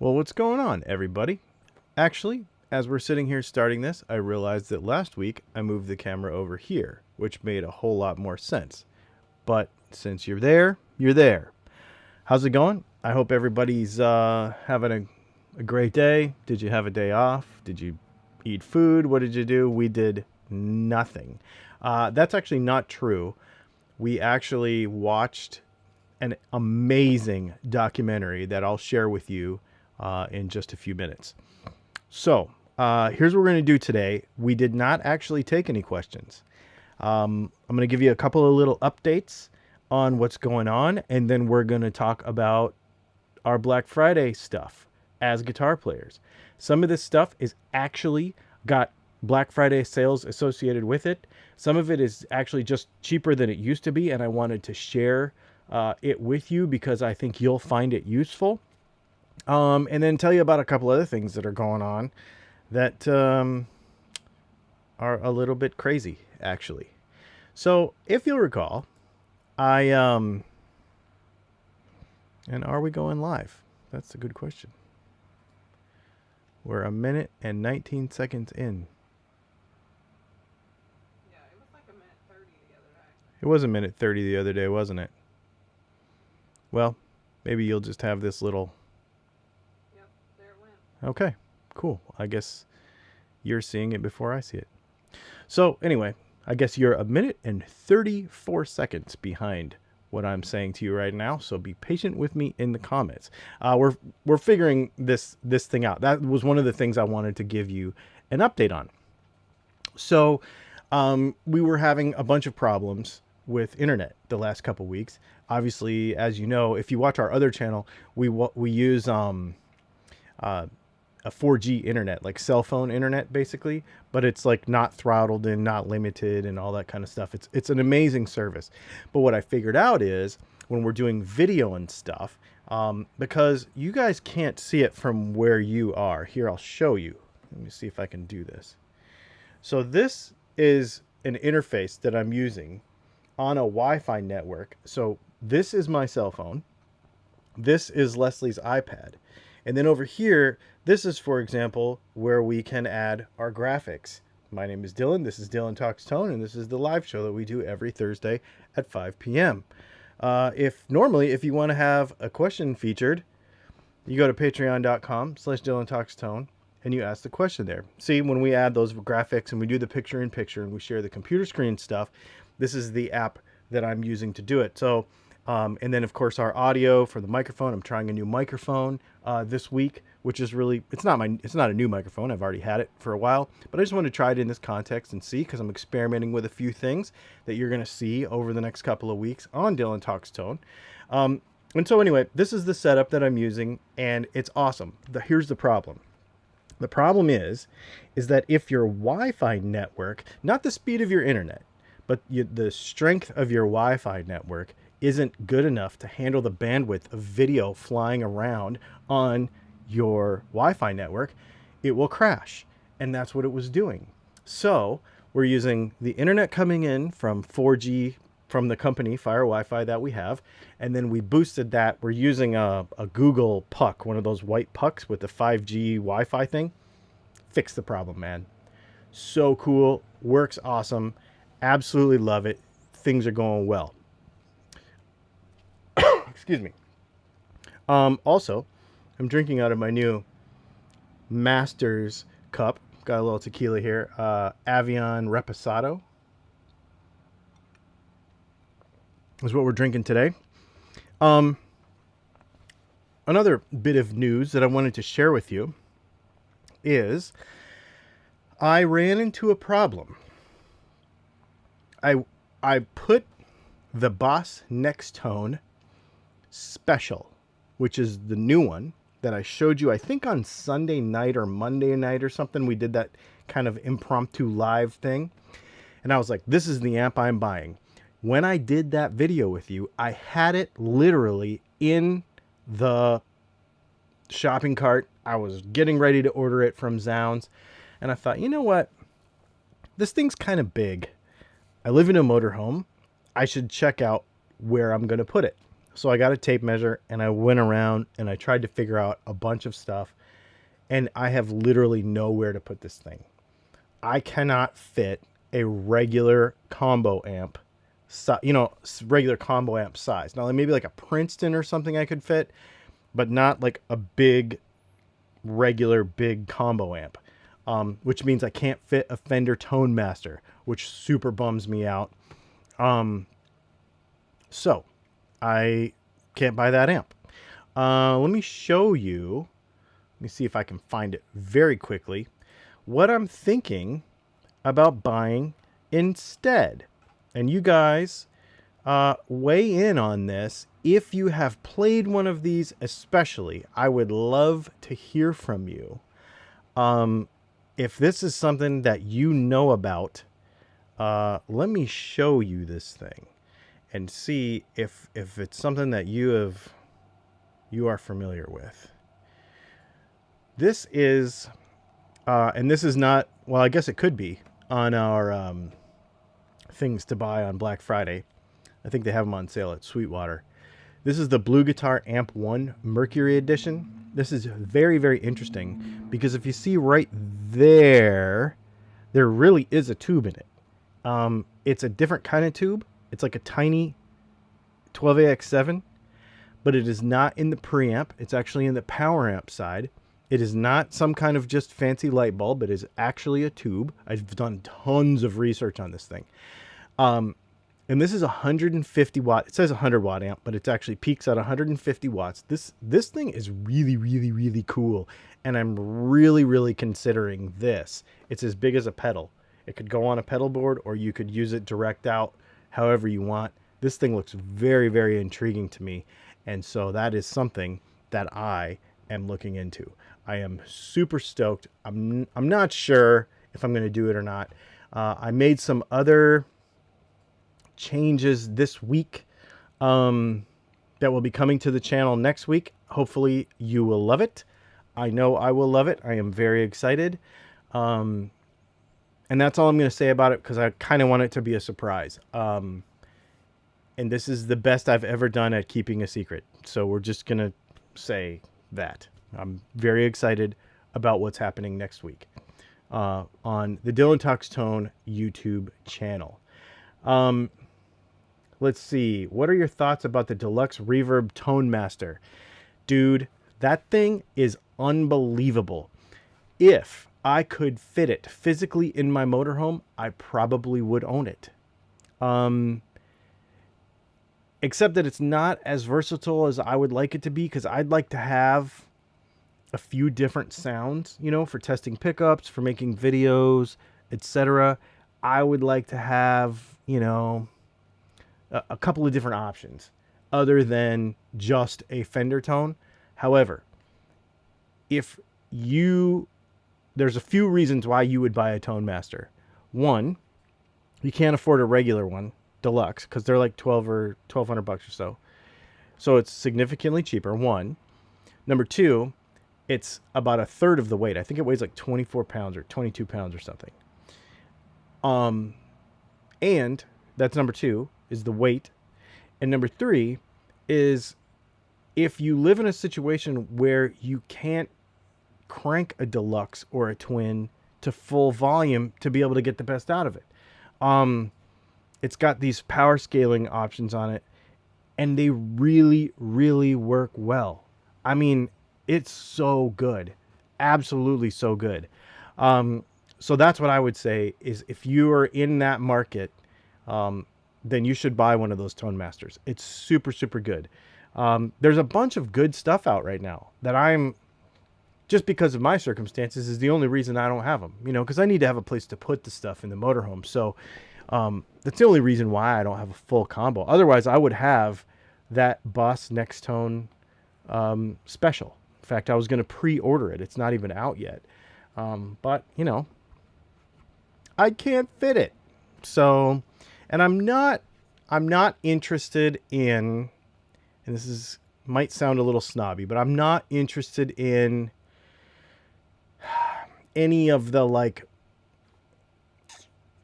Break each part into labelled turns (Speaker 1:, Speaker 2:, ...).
Speaker 1: Well, what's going on, everybody? Actually, as we're sitting here starting this, I realized that last week I moved the camera over here, which made a whole lot more sense. But since you're there, you're there. How's it going? I hope everybody's having a great day. Did you have a day off? Did you eat food? What did you do? We did nothing. That's actually not true. We actually watched an amazing documentary that I'll share with you in just a few minutes. So here's what we're going to do today. We did not actually take any questions. I'm going to give you a couple of little updates on what's going on, and then we're going to talk about our Black Friday stuff as guitar players. Some of this stuff is actually got Black Friday sales associated with it. Some of it is actually just cheaper than it used to be, and I wanted to share it with you because I think you'll find it useful. And then tell you about a couple other things that are going on that are a little bit crazy, actually. So if you'll recall, and are we going live? That's a good question. We're 1 minute and 19 seconds in.
Speaker 2: Yeah, it was like 1:30 the other day.
Speaker 1: It was 1:30 the other day, wasn't it? Well, maybe you'll just have this little...
Speaker 2: Yep, there it went.
Speaker 1: Okay, cool. I guess you're seeing it before I see it. So anyway, I guess you're 1 minute and 34 seconds behind what I'm saying to you right now. So be patient with me in the comments. We're figuring this thing out. That was one of the things I wanted to give you an update on. So we were having a bunch of problems with internet the last couple weeks. Obviously, as you know, if you watch our other channel, we use a 4G internet, like cell phone internet, basically, but it's like not throttled and not limited and all that kind of stuff. It's an amazing service. But what I figured out is when we're doing video and stuff, because you guys can't see it from where you are. Here, I'll show you. Let me see if I can do this. So this is an interface that I'm using on a Wi-Fi network. So this is my cell phone. This is Leslie's iPad. And then over here, this is, for example, where we can add our graphics. My name is Dylan. This is Dylan Talks Tone, and this is the live show that we do every Thursday at 5 p.m. If you want to have a question featured, you go to patreon.com/Dylan Talks Tone, and you ask the question there. See, when we add those graphics and we do the picture-in-picture and we share the computer screen stuff, this is the app that I'm using to do it. So, and then of course our audio for the microphone. I'm trying a new microphone this week, which is really, it's not a new microphone. I've already had it for a while, but I just want to try it in this context and see, because I'm experimenting with a few things that you're going to see over the next couple of weeks on Dylan Talks Tone. And so anyway, this is the setup that I'm using, and it's awesome. Here's the problem. The problem is that if your Wi-Fi network, not the speed of your internet, but the strength of your Wi-Fi network isn't good enough to handle the bandwidth of video flying around on your Wi-Fi network, it will crash. And that's what it was doing. So we're using the internet coming in from 4G from the company Fire Wi-Fi that we have, and then we boosted that. We're using a Google puck, one of those white pucks with the 5G Wi-Fi thing. Fix the problem, man. So cool, works awesome, absolutely love it. Things are going well. Excuse me. Also, I'm drinking out of my new Masters cup. Got a little tequila here. Avion Reposado is what we're drinking today. Another bit of news that I wanted to share with you is I ran into a problem. I put the Boss Next Tone Special, which is the new one that I showed you, I think on Sunday night or Monday night or something. We did that kind of impromptu live thing. And I was like, this is the amp I'm buying. When I did that video with you, I had it literally in the shopping cart. I was getting ready to order it from Zounds. And I thought, you know what? This thing's kind of big. I live in a motorhome. I should check out where I'm going to put it. So I got a tape measure and I went around and I tried to figure out a bunch of stuff, and I have literally nowhere to put this thing. I cannot fit a regular combo amp, regular combo amp size. Now maybe like a Princeton or something I could fit, but not like a big, regular big combo amp. Which means I can't fit a Fender Tone Master, which super bums me out. So I can't buy that amp. Let me show you. Let me see if I can find it very quickly. What I'm thinking about buying instead. And you guys weigh in on this. If you have played one of these especially, I would love to hear from you. If this is something that you know about, let me show you this thing and see if it's something that you are familiar with. This is, and this is not, well, I guess it could be on our things to buy on Black Friday. I think they have them on sale at Sweetwater. This is the Blue Guitar Amp 1 Mercury Edition. This is very, very interesting because if you see right there, there really is a tube in it. It's a different kind of tube. It's like a tiny 12AX7, but it is not in the preamp. It's actually in the power amp side. It is not some kind of just fancy light bulb. It is actually a tube. I've done tons of research on this thing. And this is 150 watt. It says 100 watt amp, but it actually peaks at 150 watts. This thing is really, really, really cool. And I'm really, really considering this. It's as big as a pedal. It could go on a pedal board, or you could use it direct out however you want. This thing looks very, very intriguing to me. And so that is something that I am looking into. I am super stoked. I'm not sure if I'm going to do it or not. I made some other changes this week that will be coming to the channel next week. Hopefully you will love it. I know I will love it. I am very excited. And that's all I'm going to say about it because I kind of want it to be a surprise. And this is the best I've ever done at keeping a secret. So we're just going to say that. I'm very excited about what's happening next week on the Dylan Talks Tone YouTube channel. Let's see. What are your thoughts about the Deluxe Reverb Tone Master? Dude, that thing is unbelievable. If I could fit it physically in my motorhome, I probably would own it. Except that it's not as versatile as I would like it to be, because I'd like to have a few different sounds, for testing pickups, for making videos, etc. I would like to have, a couple of different options other than just a Fender tone. However, there's a few reasons why you would buy a Tone Master. One, you can't afford a regular one, deluxe, because they're like $1,200 or so. So it's significantly cheaper. One. Number two, it's about a third of the weight. I think it weighs like 24 pounds or 22 pounds or something. And that's number two, is the weight. And number three is if you live in a situation where you can't crank a deluxe or a twin to full volume to be able to get the best out of it. It's got these power scaling options on it, and they really, really work well. I mean, it's so good. Absolutely so good. So that's what I would say is if you are in that market, then you should buy one of those Tone Masters. It's super, super good. There's a bunch of good stuff out right now that I'm, just because of my circumstances, is the only reason I don't have them, because I need to have a place to put the stuff in the motorhome. So that's the only reason why I don't have a full combo. Otherwise, I would have that Boss Next Tone special. In fact, I was going to pre-order it. It's not even out yet. But, I can't fit it. So, and I'm not interested in, and this might sound a little snobby, but I'm not interested in any of the like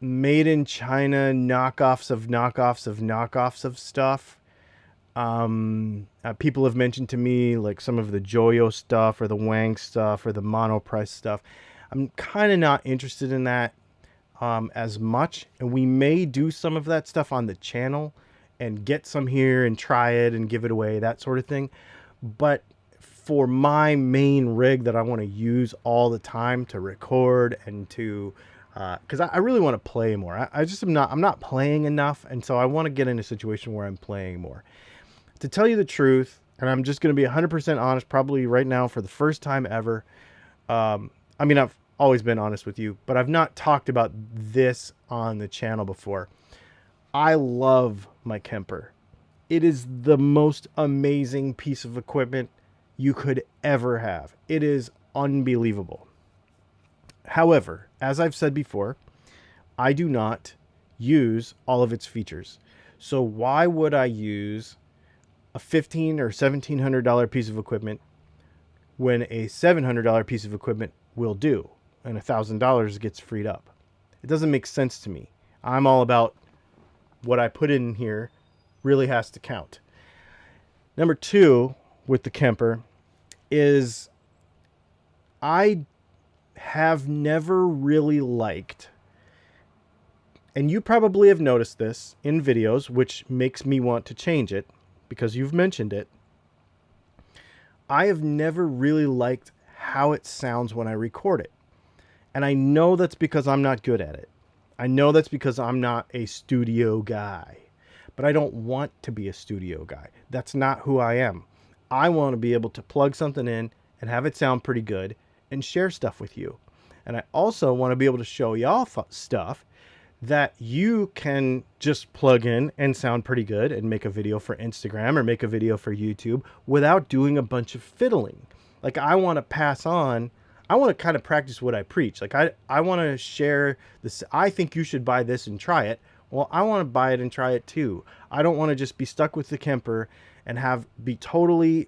Speaker 1: made in China knockoffs of stuff. People have mentioned to me like some of the Joyo stuff or the Wang stuff or the Monoprice stuff. I'm kind of not interested in that as much, and we may do some of that stuff on the channel and get some here and try it and give it away, that sort of thing. But for my main rig that I want to use all the time to record and to because I really want to play more. I just I'm not playing enough, and so I want to get in a situation where I'm playing more. To tell you the truth, and I'm just going to be 100% honest, probably right now for the first time ever. I mean, I've always been honest with you, but I've not talked about this on the channel before. I love my Kemper. It is the most amazing piece of equipment you could ever have. It is unbelievable. However, as I've said before, I do not use all of its features. So why would I use a $1,500 or $1,700 piece of equipment when a $700 piece of equipment will do and $1,000 gets freed up? It doesn't make sense to me. I'm all about what I put in here really has to count. Number two with the Kemper is I have never really liked, and you probably have noticed this in videos, which makes me want to change it because you've mentioned it. I have never really liked how it sounds when I record it. And I know that's because I'm not good at it. I know that's because I'm not a studio guy. But I don't want to be a studio guy. That's not who I am. I want to be able to plug something in and have it sound pretty good and share stuff with you. And I also want to be able to show y'all stuff that you can just plug in and sound pretty good and make a video for Instagram or make a video for YouTube without doing a bunch of fiddling. Like I want to pass on, I want to kind of practice what I preach. Like I want to share this. I think you should buy this and try it. Well, I want to buy it and try it too. I don't want to just be stuck with the Kemper and be totally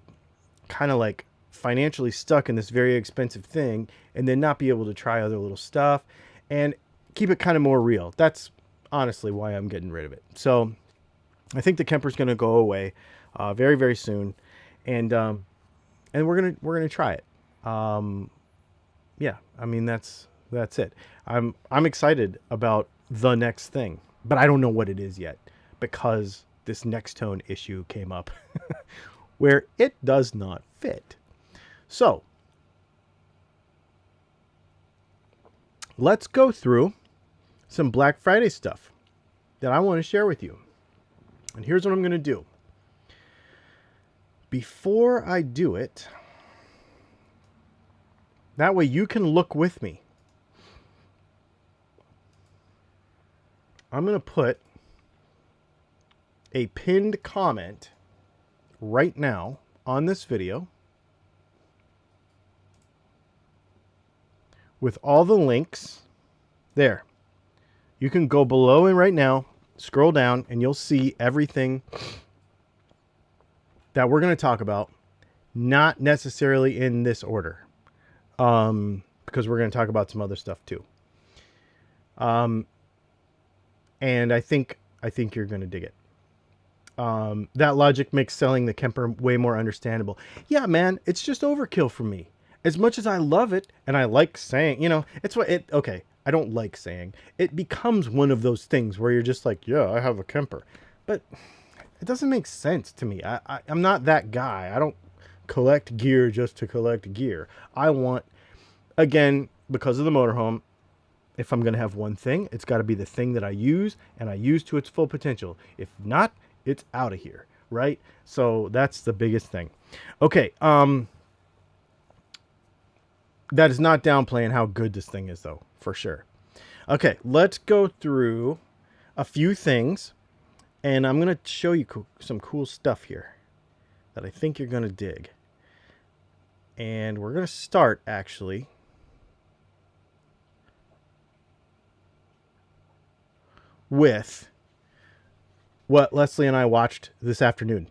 Speaker 1: kind of like financially stuck in this very expensive thing and then not be able to try other little stuff and keep it kind of more real. That's honestly why I'm getting rid of it. So I think the Kemper's going to go away very, very soon. And we're going to try it. Yeah, I mean, that's it. I'm excited about the next thing, but I don't know what it is yet because this next tone issue came up where it does not fit. So let's go through some Black Friday stuff that I want to share with you. And here's what I'm going to do. Before I do it, that way you can look with me. I'm going to put a pinned comment right now on this video with all the links there. You can go below and right now, scroll down, and you'll see everything that we're going to talk about, not necessarily in this order, because we're going to talk about some other stuff too. And I think you're going to dig it. That logic makes selling the Kemper way more understandable. Yeah, man, it's just overkill for me. As much as I love it, and I like saying, it's what it, okay, I don't like saying, it becomes one of those things where you're just like, yeah, I have a Kemper. But it doesn't make sense to me. I'm not that guy. I don't collect gear just to collect gear. I want, again, because of the motorhome, if I'm going to have one thing, it's got to be the thing that I use, and I use to its full potential. If not, it's out of here, right? So that's the biggest thing. Okay, that is not downplaying how good this thing is, though, for sure. Okay, let's go through a few things, and I'm going to show you some cool stuff here that I think you're going to dig. And we're going to start, actually, with what Leslie and I watched this afternoon.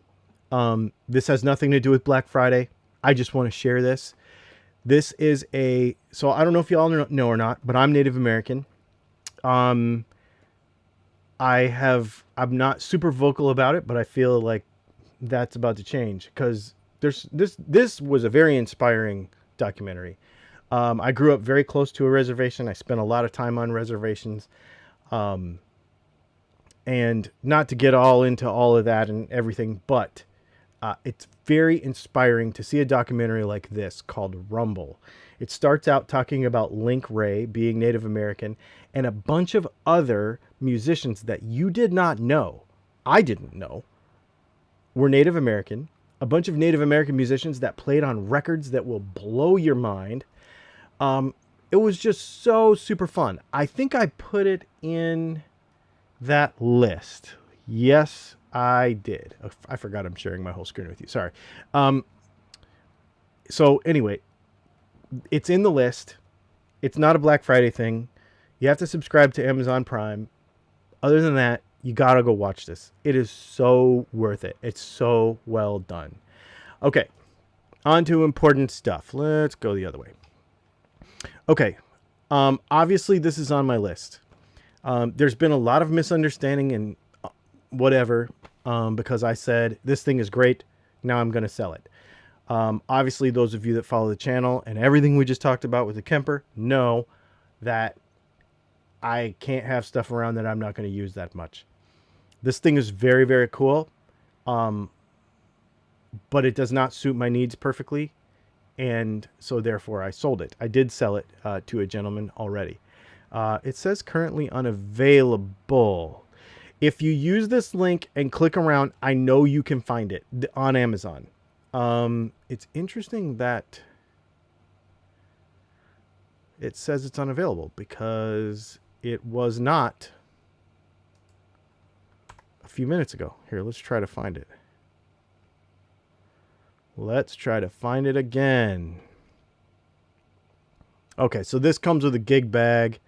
Speaker 1: This has nothing to do with Black Friday. I just want to share this. This is so I don't know if you all know or not, but I'm Native American. I'm not super vocal about it, but I feel like that's about to change, because this was a very inspiring documentary. I grew up very close to a reservation. I spent a lot of time on reservations. And not to get all into all of that and everything, but it's very inspiring to see a documentary like this called Rumble. It starts out talking about Link Ray being Native American and a bunch of other musicians that you did not know, I didn't know, were Native American. A bunch of Native American musicians that played on records that will blow your mind. It was just so super fun. I think I put it in that list. Yes, I did. I forgot I'm sharing my whole screen with you. Sorry. So anyway, it's in the list. It's not a Black Friday thing. You have to subscribe to Amazon Prime. Other than that, you gotta go watch this. It is so worth it. It's so well done. Okay, on to important stuff. Let's go the other way. Okay, obviously this is on my list. There's been a lot of misunderstanding and whatever, because I said this thing is great, now I'm going to sell it. Obviously, those of you that follow the channel and everything we just talked about with the Kemper know that I can't have stuff around that I'm not going to use that much. This thing is very, very cool, but it does not suit my needs perfectly, and so therefore I sold it. I did sell it to a gentleman already. It says currently unavailable. If you use this link and click around, I know you can find it on Amazon. It's interesting that it says it's unavailable, because it was not a few minutes ago. Here, let's try to find it. Let's try to find it again. Okay, so this comes with a gig bag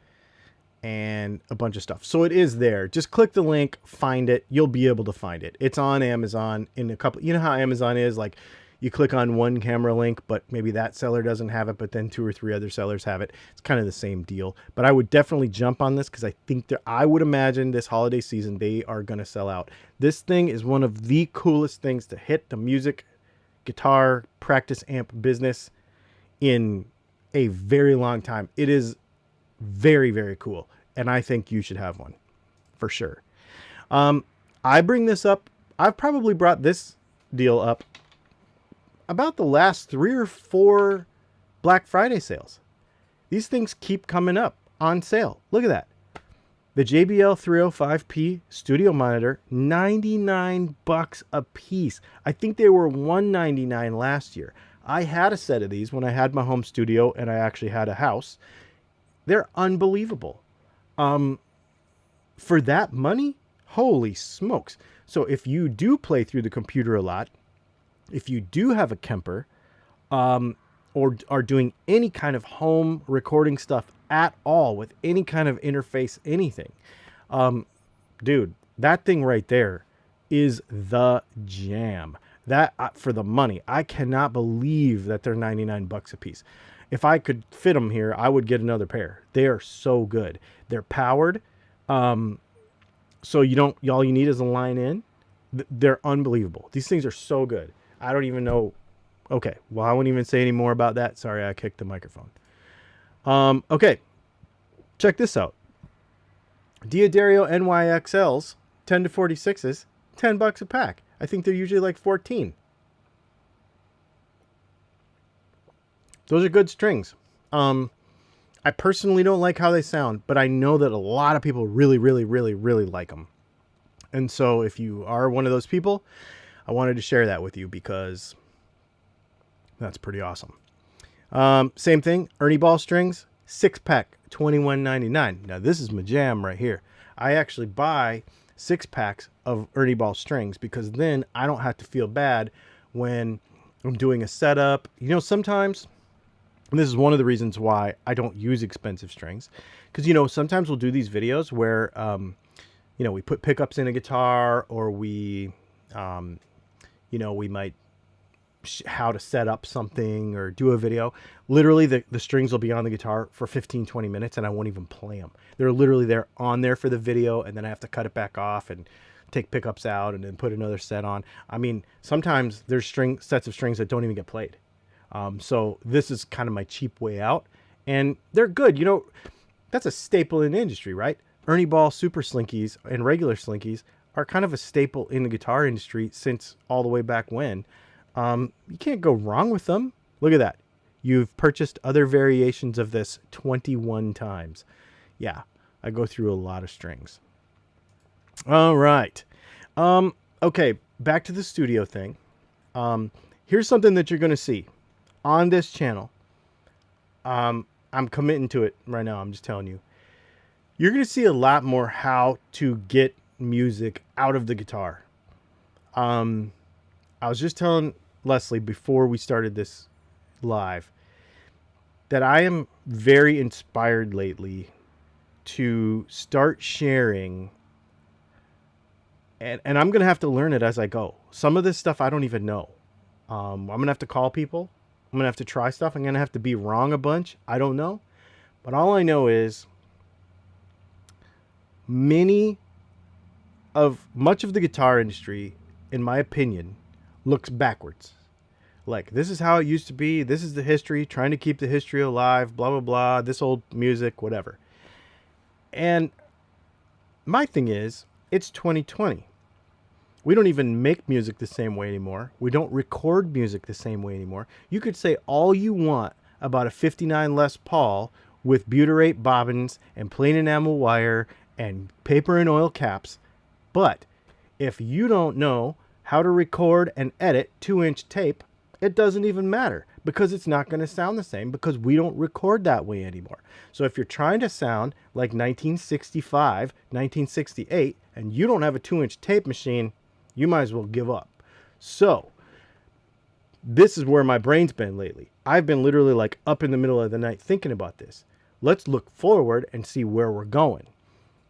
Speaker 1: and a bunch of stuff. So it is there. Just click the link, find it. You'll be able to find it. It's on Amazon in a couple. You know how Amazon is, like you click on one camera link, but maybe that seller doesn't have it, but then 2 or 3 other sellers have it. It's kind of the same deal. But I would definitely jump on this, because I think I would imagine this holiday season they are going to sell out. This thing is one of the coolest things to hit the music, guitar, practice amp business in a very long time. It is very, very cool, and I think you should have one for sure. I bring this up. I've probably brought this deal up about the last 3 or 4 Black Friday sales. These things keep coming up on sale. Look at that. The JBL 305P studio monitor, $99 a piece. I think they were $199 last year. I had a set of these when I had my home studio and I actually had a house. They're unbelievable. For that money, holy smokes. So if you do play through the computer a lot, if you do have a Kemper, or are doing any kind of home recording stuff at all with any kind of interface, anything, dude, that thing right there is the jam. That for the money, I cannot believe that they're $99 a piece. If I could fit them here, I would get another pair. They are so good. They're powered, so you don't. All you need is a line in. They're unbelievable. These things are so good. I don't even know. Okay, well, I won't even say any more about that. Sorry, I kicked the microphone. Okay, check this out. Diodario NYXLs, 10 to 46s, $10 a pack. I think they're usually like 14. Those are good strings. I personally don't like how they sound, but I know that a lot of people really, really, really, really like them. And so if you are one of those people, I wanted to share that with you, because that's pretty awesome. Same thing, Ernie ball strings, 6-pack, $21.99. Now this is my jam right here. I actually buy 6-packs of Ernie ball strings, because then I don't have to feel bad when I'm doing a setup. You know, sometimes, and this is one of the reasons why I don't use expensive strings, because, you know, sometimes we'll do these videos where, you know, we put pickups in a guitar, or we, you know, we might how to set up something or do a video. Literally the strings will be on the guitar for 15-20 minutes and I won't even play them. They're literally there on there for the video, and then I have to cut it back off and take pickups out and then put another set on. I mean, sometimes there's sets of strings that don't even get played. So this is kind of my cheap way out, and they're good. You know, that's a staple in the industry, right? Ernie Ball Super Slinkies and regular Slinkies are kind of a staple in the guitar industry since all the way back when. You can't go wrong with them. Look at that. You've purchased other variations of this 21 times. Yeah, I go through a lot of strings. All right. Okay, back to the studio thing. Here's something that you're going to see on this channel. I'm committing to it right now. I'm just telling you. You're going to see a lot more how to get music out of the guitar. I was just telling Leslie before we started this live that I am very inspired lately to start sharing, and I'm going to have to learn it as I go. Some of this stuff I don't even know. I'm going to have to call people. I'm going to have to try stuff. I'm going to have to be wrong a bunch. I don't know. But all I know is much of the guitar industry, in my opinion, looks backwards. Like, this is how it used to be. This is the history, trying to keep the history alive, blah, blah, blah, this old music, whatever. And my thing is, it's 2020. We don't even make music the same way anymore. We don't record music the same way anymore. You could say all you want about a 59 Les Paul with butyrate bobbins and plain enamel wire and paper and oil caps. But if you don't know how to record and edit 2-inch tape, it doesn't even matter, because it's not going to sound the same, because we don't record that way anymore. So if you're trying to sound like 1965, 1968, and you don't have a 2-inch tape machine, you might as well give up. So this is where my brain's been lately. I've been literally like up in the middle of the night thinking about this. Let's look forward and see where we're going.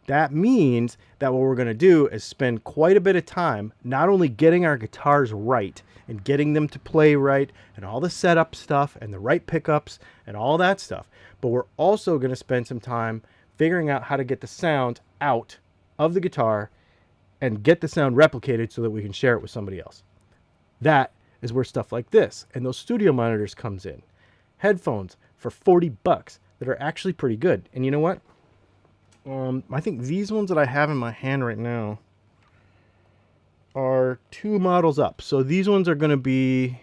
Speaker 1: That means that what we're going to do is spend quite a bit of time not only getting our guitars right and getting them to play right and all the setup stuff and the right pickups and all that stuff, but we're also going to spend some time figuring out how to get the sound out of the guitar and get the sound replicated so that we can share it with somebody else. That is where stuff like this and those studio monitors comes in. Headphones for $40 that are actually pretty good. And you know what? I think these ones that I have in my hand right now are 2 models up. So these ones are going to be...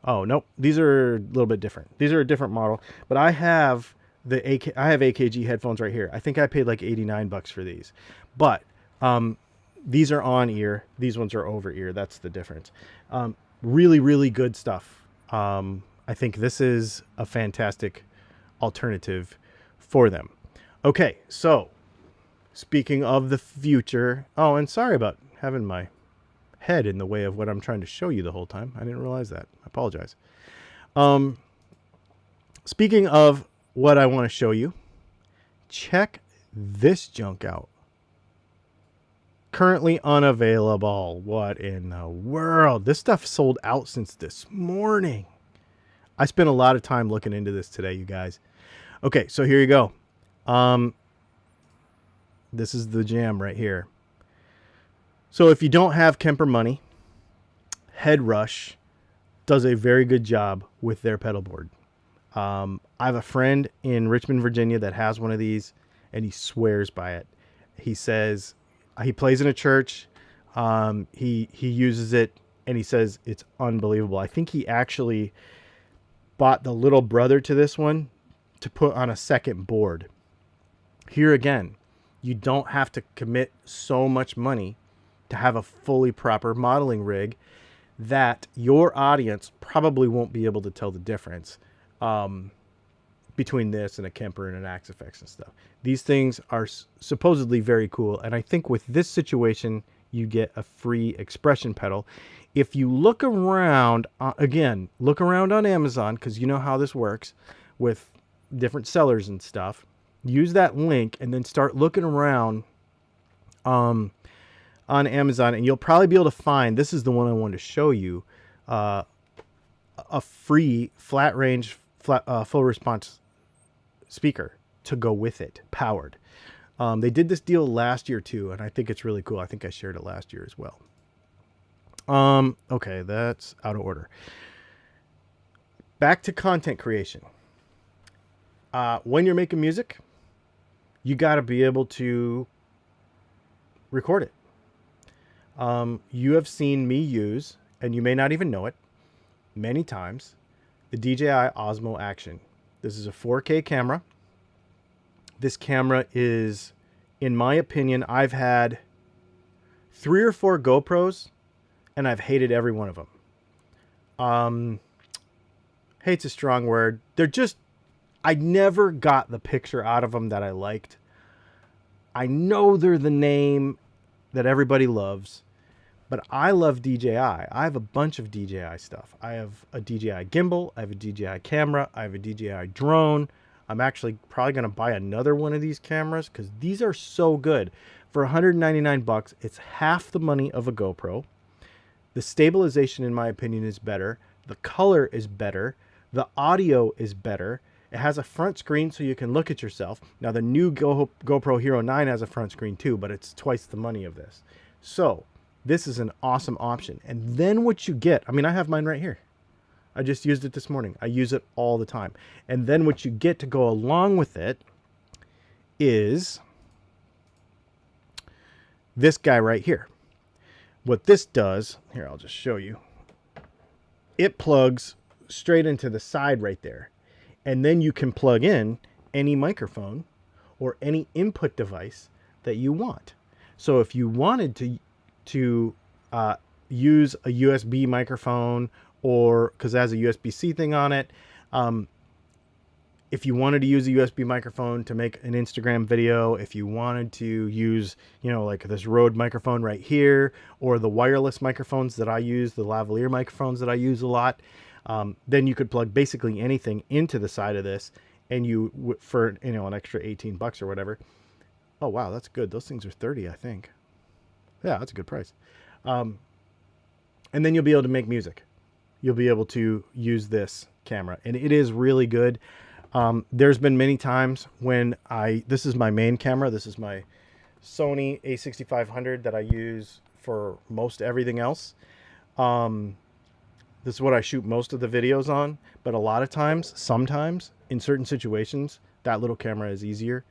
Speaker 1: Oh, nope. These are a little bit different. These are a different model. But I have I have AKG headphones right here. I think I paid like $89 for these. But these are on ear. These ones are over ear. That's the difference. Really, really good stuff. I think this is a fantastic alternative for them. Okay, so speaking of the future, oh, and sorry about having my head in the way of what I'm trying to show you the whole time. I didn't realize that. I apologize. Speaking of what I want to show you, check this junk out. Currently unavailable. What in the world? This stuff sold out since this morning. I spent a lot of time looking into this today, you guys. Okay, so here you go. This is the jam right here. So if you don't have Kemper money, Head Rush does a very good job with their pedal board. I have a friend in Richmond, Virginia that has one of these, and he swears by it. He says he plays in a church. He uses it, and he says it's unbelievable. I think he actually bought the little brother to this one to put on a second board. Here again, you don't have to commit so much money to have a fully proper modeling rig that your audience probably won't be able to tell the difference between this and a Kemper and an Axe FX and stuff. These things are supposedly very cool, and I think with this situation, you get a free expression pedal. If you look around, again, look around on Amazon, because you know how this works with different sellers and stuff. Use that link and then start looking around on Amazon, and you'll probably be able to find, this is the one I wanted to show you, a free flat range full response speaker to go with it, powered. They did this deal last year too, and I think it's really cool. I think I shared it last year as well. Okay, that's out of order. Back to content creation. When you're making music, you got to be able to record it. You have seen me use, and you may not even know it, many times, the DJI Osmo Action. This is a 4K camera. This camera is, in my opinion, I've had 3 or 4 GoPros, and I've hated every one of them. Hate's a strong word. They're just, I never got the picture out of them that I liked. I know they're the name that everybody loves, but I love DJI. I have a bunch of DJI stuff. I have a DJI gimbal. I have a DJI camera. I have a DJI drone. I'm actually probably going to buy another one of these cameras because these are so good. For $199, it's half the money of a GoPro. The stabilization, in my opinion, is better. The color is better. The audio is better. It has a front screen so you can look at yourself. Now, the new GoPro Hero 9 has a front screen too, but it's twice the money of this. So this is an awesome option. And then what you get, I mean, I have mine right here. I just used it this morning. I use it all the time. And then what you get to go along with it is this guy right here. What this does, here, I'll just show you. It plugs straight into the side right there. And then you can plug in any microphone or any input device that you want. So if you wanted to use a USB microphone, or because it has a USB-C thing on it, if you wanted to use a USB microphone to make an Instagram video, if you wanted to use, you know, like this Rode microphone right here, or the wireless microphones that I use, the lavalier microphones that I use a lot, then you could plug basically anything into the side of this, and you, for, you know, an extra $18 or whatever. Oh, wow, that's good. Those things are 30, I think. Yeah, that's a good price. And then you'll be able to make music. You'll be able to use this camera, and it is really good. There's been many times when this is my main camera. This is my Sony a6500 that I use for most everything else. This is what I shoot most of the videos on, but a lot of times, sometimes, in certain situations, that little camera is easier,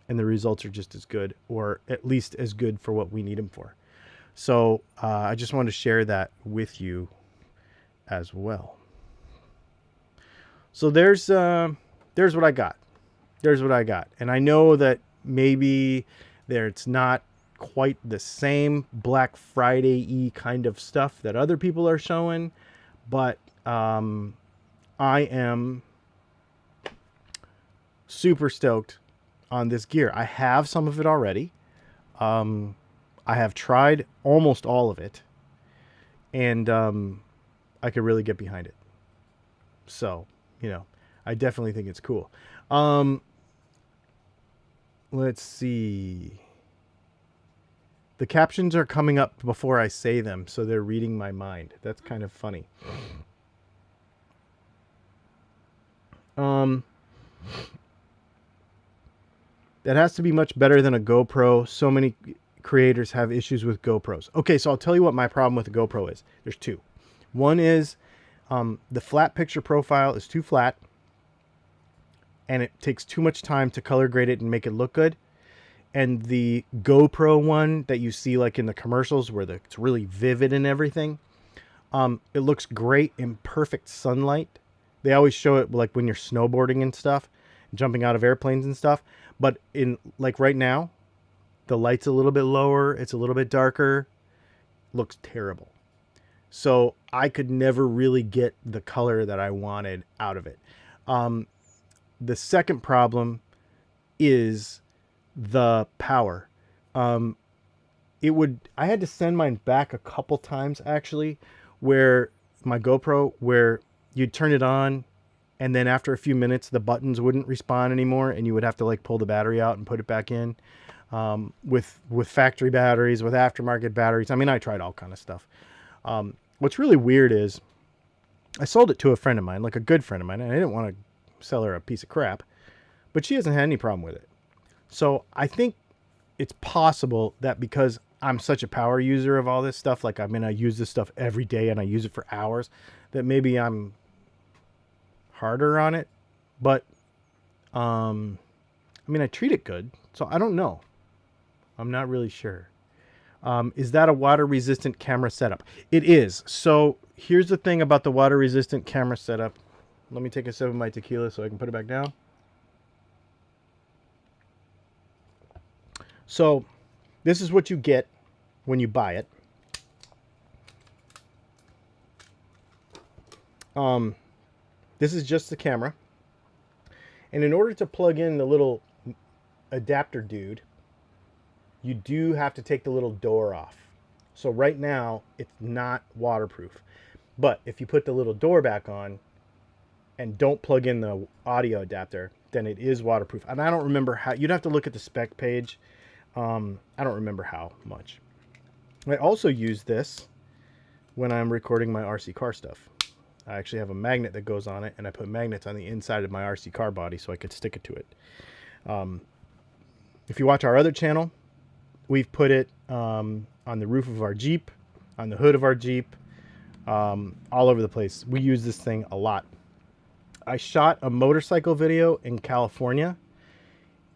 Speaker 1: and the results are just as good, or at least as good for what we need them for. So I just wanted to share that with you as well. So there's what I got. There's what I got. And I know that maybe it's not quite the same Black Friday-y kind of stuff that other people are showing, but I am super stoked on this gear. I have some of it already. I have tried almost all of it, and I could really get behind it. So, you know, I definitely think it's cool. Let's see. The captions are coming up before I say them, so they're reading my mind. That's kind of funny. That has to be much better than a GoPro. So many creators have issues with GoPros. Okay, so I'll tell you what my problem with the GoPro is. There's two. One is the flat picture profile is too flat, and it takes too much time to color grade it and make it look good. And the GoPro one that you see like in the commercials where it's really vivid and everything, it looks great in perfect sunlight. They always show it like when you're snowboarding and stuff, jumping out of airplanes and stuff. But in like right now, the light's a little bit lower, it's a little bit darker, looks terrible. So I could never really get the color that I wanted out of it. The second problem is the power. I had to send mine back a couple times actually, where my GoPro, where you'd turn it on and then after a few minutes the buttons wouldn't respond anymore, and you would have to like pull the battery out and put it back in. With factory batteries, with aftermarket batteries. I mean, I tried all kind of stuff. What's really weird is I sold it to a friend of mine, like a good friend of mine, and I didn't want to sell her a piece of crap, but she hasn't had any problem with it. So I think it's possible that because I'm such a power user of all this stuff, like I mean, I use this stuff every day and I use it for hours, that maybe I'm harder on it. But, I mean, I treat it good, so I don't know. I'm not really sure. Is that a water resistant camera setup? It is. So here's the thing about the water resistant camera setup. Let me take a sip of my tequila so I can put it back down. So this is what you get when you buy it. This is just the camera. And in order to plug in the little adapter dude, you do have to take the little door off. So right now it's not waterproof. But if you put the little door back on and don't plug in the audio adapter, then it is waterproof. And I don't remember how. You'd have to look at the spec page. I don't remember how much. I also use this when I'm recording my RC car stuff. I actually have a magnet that goes on it, and I put magnets on the inside of my RC car body so I could stick it to it. If you watch our other channel, we've put it on the roof of our Jeep, on the hood of our Jeep, all over the place. We use this thing a lot. I shot a motorcycle video in California,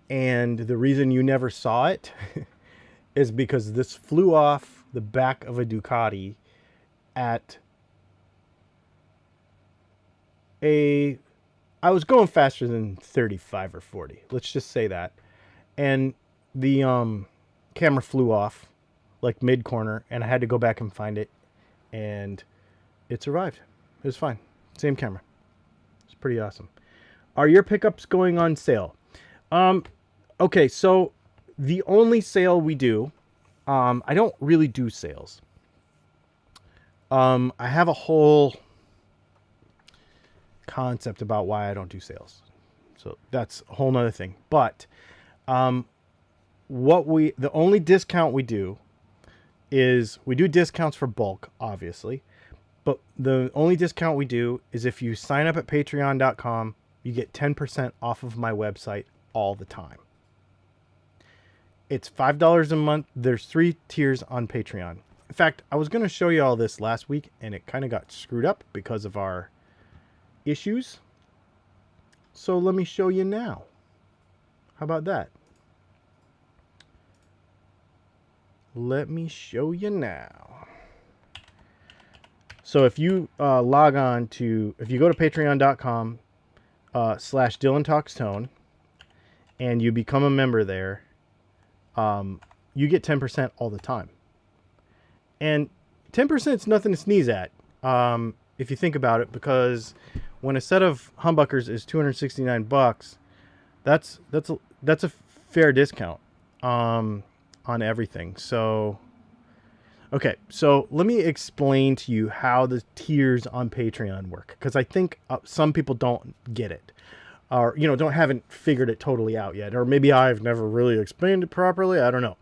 Speaker 1: and the reason you never saw it is because this flew off the back of a Ducati at I was going faster than 35 or 40. Let's just say that. And the camera flew off like mid-corner, and I had to go back and find it, and it survived. It was fine. Same camera. It's pretty awesome. Are your pickups going on sale? Okay, so the only sale we do, I don't really do sales. I have a whole concept about why I don't do sales. So that's a whole nother thing. But the only discount we do is we do discounts for bulk, obviously. But the only discount we do is if you sign up at patreon.com, you get 10% off of my website all the time. It's $5 a month. There's 3 tiers on Patreon. In fact, I was going to show you all this last week, and it kind of got screwed up because of our issues. So let me show you now. How about that? Let me show you now. So if you if you go to patreon.com /Dylan Talks Tone and you become a member there, you get 10% all the time. And 10% is nothing to sneeze at, if you think about it, because when a set of humbuckers is $269, that's a fair discount on everything. So okay, so let me explain to you how the tiers on Patreon work, because I think some people don't get it, or haven't figured it totally out yet, or maybe I've never really explained it properly. I don't know.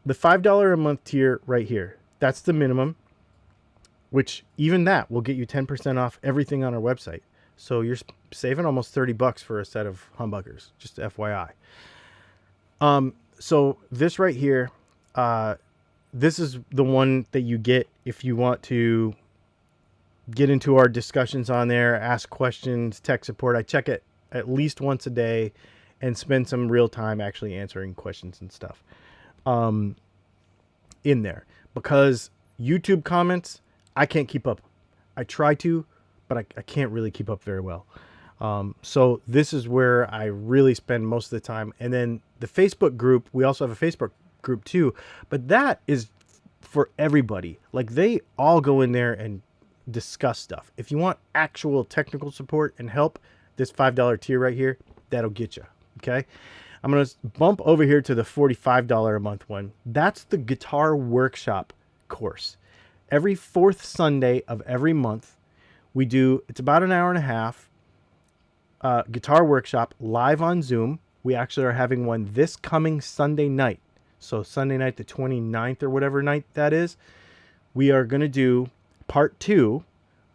Speaker 1: The $5 a month tier right here, that's the minimum, which even that will get you 10% off everything on our website. So you're saving almost $30 for a set of humbuckers, just FYI. So this right here, this is the one that you get if you want to get into our discussions on there, ask questions, tech support. I check it at least once a day and spend some real time actually answering questions and stuff in there, because YouTube comments, I can't keep up. I try to, but I can't really keep up very well. So this is where I really spend most of the time. And then the Facebook group, we also have a Facebook group too, but that is for everybody. Like, they all go in there and discuss stuff. If you want actual technical support and help, this $5 tier right here, that'll get you. Okay. I'm going to bump over here to the $45 a month one. That's the guitar workshop course. Every 4th Sunday of every month, it's about an hour and a half, guitar workshop live on Zoom. We actually are having one this coming Sunday night. So Sunday night, the 29th or whatever night that is, we are going to do part 2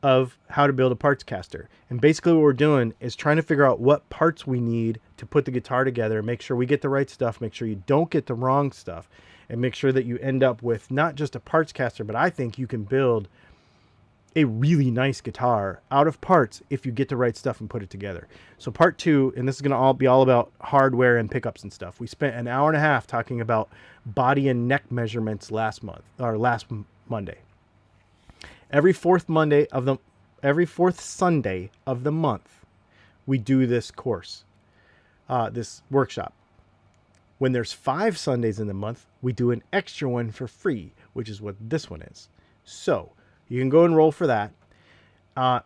Speaker 1: of how to build a parts caster. And basically what we're doing is trying to figure out what parts we need to put the guitar together, make sure we get the right stuff, make sure you don't get the wrong stuff, and make sure that you end up with not just a parts caster, but I think you can build a really nice guitar out of parts if you get the right stuff and put it together. So part 2, and this is going to be all about hardware and pickups and stuff. We spent an hour and a half talking about body and neck measurements last Monday. Every fourth Sunday of the month, we do this course, this workshop. When there's 5 Sundays in the month, we do an extra one for free, which is what this one is. So you can go enroll for that.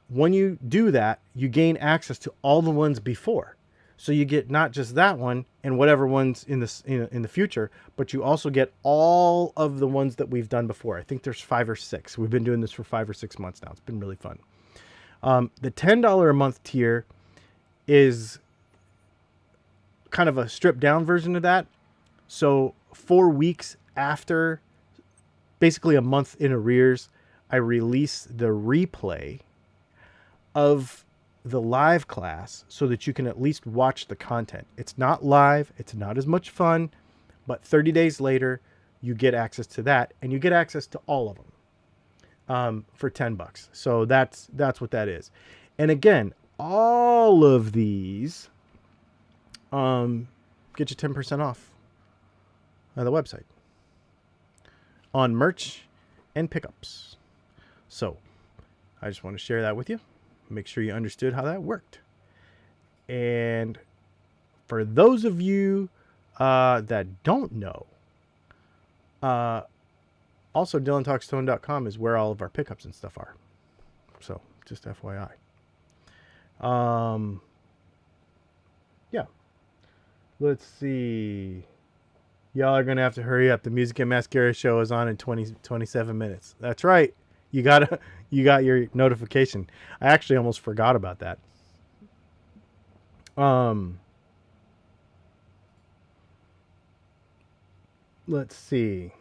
Speaker 1: When you do that, you gain access to all the ones before. So you get not just that one and whatever ones in the future, but you also get all of the ones that we've done before. I think there's 5 or 6. We've been doing this for 5 or 6 months now. It's been really fun. The $10 a month tier is kind of a stripped down version of that. So 4 weeks after, basically a month in arrears, I release the replay of the live class so that you can at least watch the content. It's not live, it's not as much fun, but 30 days later, you get access to that, and you get access to all of them for $10. So that's what that is. And again, all of these get you 10% off on the website on merch and pickups. So I just want to share that with you. Make sure you understood how that worked. And for those of you that don't know, also DylanTalksTone.com is where all of our pickups and stuff are. So just FYI. Yeah. Let's see. Y'all are going to have to hurry up. The Music and Mascara show is on in 27 minutes. That's right. You got your notification. I actually almost forgot about that. Let's see.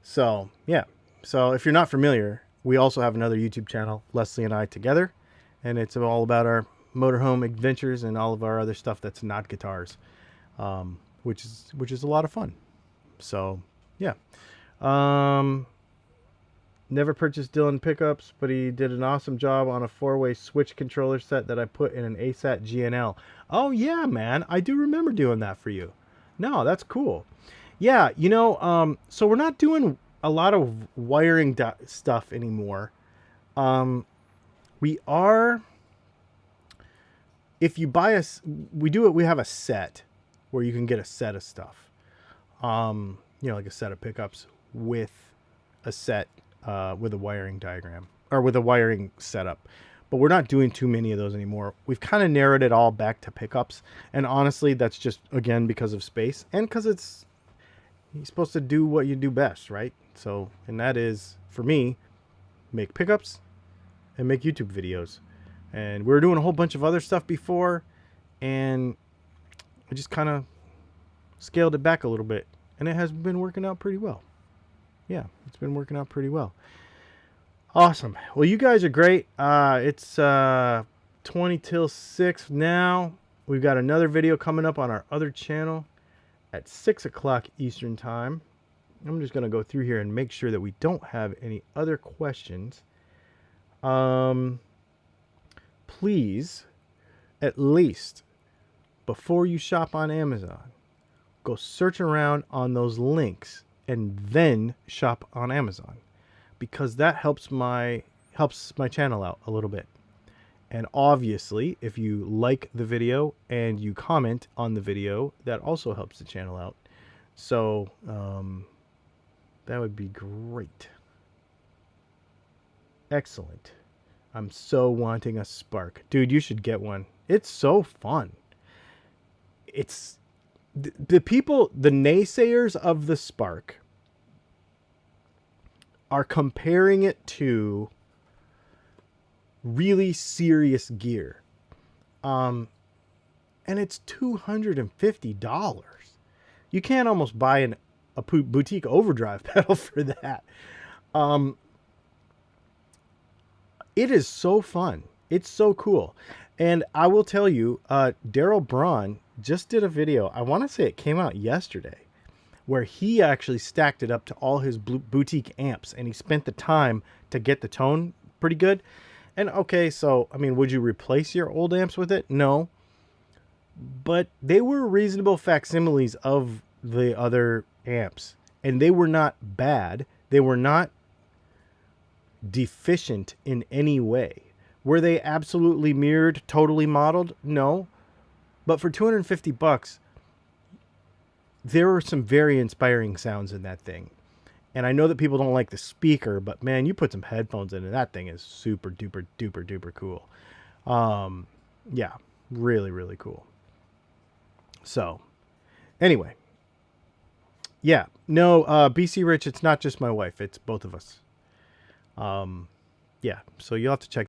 Speaker 1: So, yeah. So, if you're not familiar, we also have another YouTube channel, Leslie and I Together, and it's all about our motorhome adventures and all of our other stuff that's not guitars, which is a lot of fun. So, yeah. Never purchased Dylan pickups, but he did an awesome job on a 4-way switch controller set that I put in an ASAT GNL. Oh, yeah, man. I do remember doing that for you. No, that's cool. Yeah, so we're not doing a lot of wiring stuff anymore. We are, if you buy we have a set where you can get a set of stuff. Like a set of pickups with a set with a wiring diagram or with a wiring setup, but we're not doing too many of those anymore. We've kind of narrowed it all back to pickups, and honestly, that's just again because of space and because you're supposed to do what you do best, right? So, and that is for me, make pickups and make YouTube videos. And we were doing a whole bunch of other stuff before, and I just kind of scaled it back a little bit, and it has been working out pretty well. Yeah, it's been working out pretty well. Awesome. Well, you guys are great. It's 20 till 6 now. We've got another video coming up on our other channel at 6 o'clock Eastern time. I'm just going to go through here and make sure that we don't have any other questions. Please, at least before you shop on Amazon, go search around on those links and then shop on Amazon, because that helps my channel out a little bit. And obviously, if you like the video and you comment on the video, that also helps the channel out. So that would be great. Excellent. I'm so wanting a Spark. Dude, you should get one. It's so fun. It's the people, the naysayers of the Spark are comparing it to really serious gear. And it's $250. You can't almost buy a boutique overdrive pedal for that. It is so fun. It's so cool. And I will tell you, Daryl Braun just did a video. I want to say it came out yesterday, where he actually stacked it up to all his boutique amps, and he spent the time to get the tone pretty good. And okay, so, I mean, would you replace your old amps with it? No. But they were reasonable facsimiles of the other amps, and they were not bad. They were not deficient in any way. Were they absolutely mirrored, totally modeled? No. But for $250, there were some very inspiring sounds in that thing. And I know that people don't like the speaker, but man, you put some headphones in and that thing is super duper duper duper cool. Yeah, really, really cool. So anyway, yeah, no, BC Rich, it's not just my wife, it's both of us. Yeah, so you'll have to check